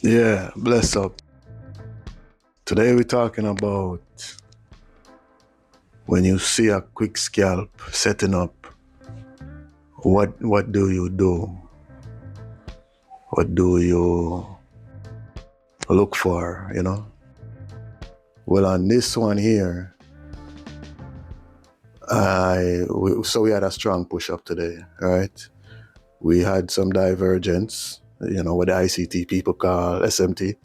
Yeah, bless up. Today we're talking about when you see a quick scalp setting up, what do you do? What do you look for? Well, on this one here, so we had a strong push up today, right? We had some divergence, what the ICT people call SMT.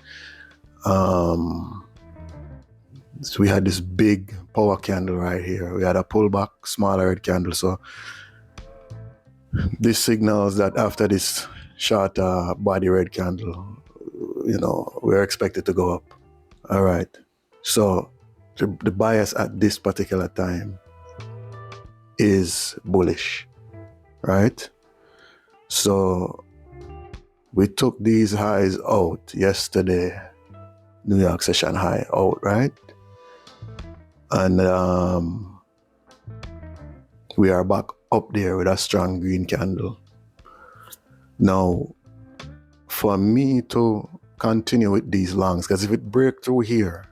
So we had this big power candle right here. We had a pullback, smaller red candle. So this signals that after this short body red candle, we're expected to go up. All right. So the bias at this particular time is bullish, right? So we took these highs out yesterday, New York session high out, right? And we are back up there with a strong green candle. Now, for me to continue with these longs, because if it break through here,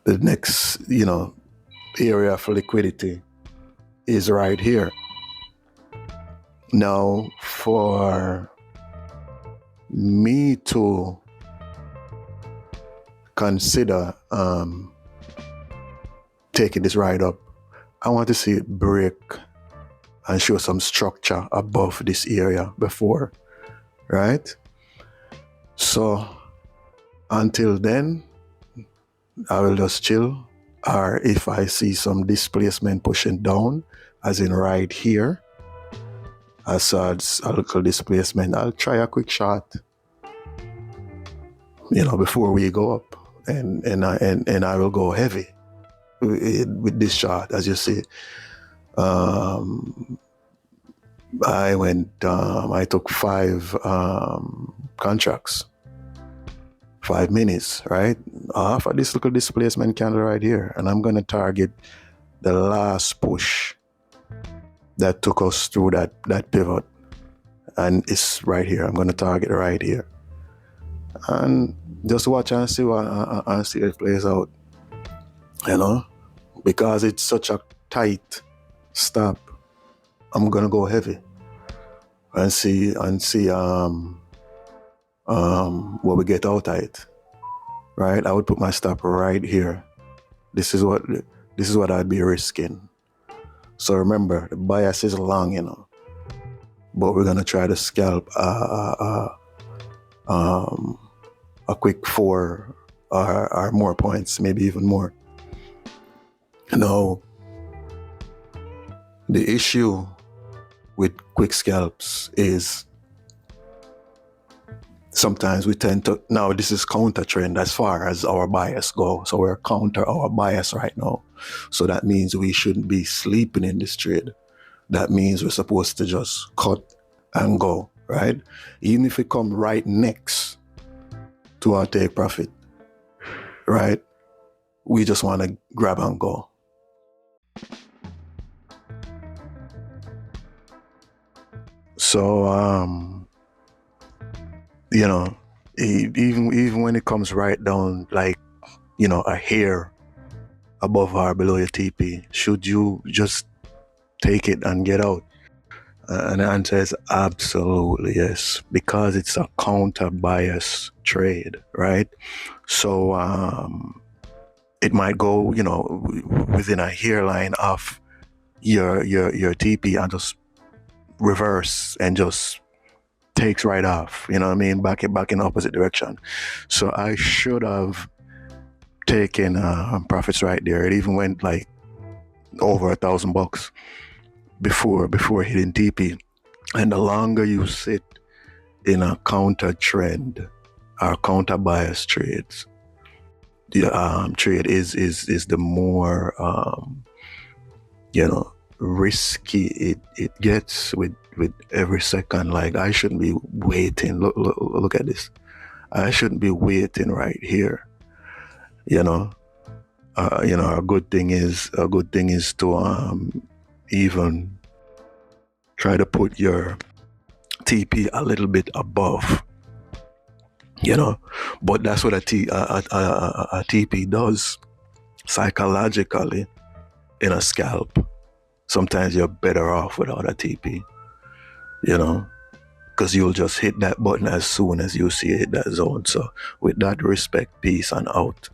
the next, area for liquidity is right here. Now, for me to consider taking this ride up, I want to see it break and show some structure above this area before, right? So until then, I will just chill. Or if I see some displacement pushing down, as in right here, I saw a little displacement, I'll try a quick shot, before we go up. And I will go heavy with this shot, as you see. I took 5 contracts, 5 minutes, right? Off of this little displacement candle right here. And I'm going to target the last push that took us through that pivot. And it's right here. I'm going to target right here. And just watch and see and see it plays out, because it's such a tight stop. I'm gonna go heavy and see what we get out of it. Right? I would put my stop right here. This is what I'd be risking. So remember, the bias is long, but we're gonna try to scalp a quick 4 or more points, maybe even more. Now, the issue with quick scalps is sometimes we tend to, now this is counter trend as far as our bias go. So we're counter our bias right now. So that means we shouldn't be sleeping in this trade. That means we're supposed to just cut and go, right? Even if we come right next to our take profit, right? We just want to grab and go. So, even when it comes right down, like, a hair above or below your TP, should you just take it and get out? And the answer is absolutely yes, because it's a counter bias trade, right? So it might go, within a hairline of your TP and just reverse and just takes right off, back in opposite direction. So I should have taken profits right there. It even went like over $1,000 before hitting TP. And the longer you sit in a counter trend or counter bias trades, the trade is the more risky it gets with every second. Like, I shouldn't be waiting. Look at this. I shouldn't be waiting right here. A good thing is to even try to put your TP a little bit above you know. But that's what a TP does psychologically in a scalp. Sometimes you're better off without a TP, you know, because you'll just hit that button as soon as you see it, that zone. So with that, respect, peace, and out.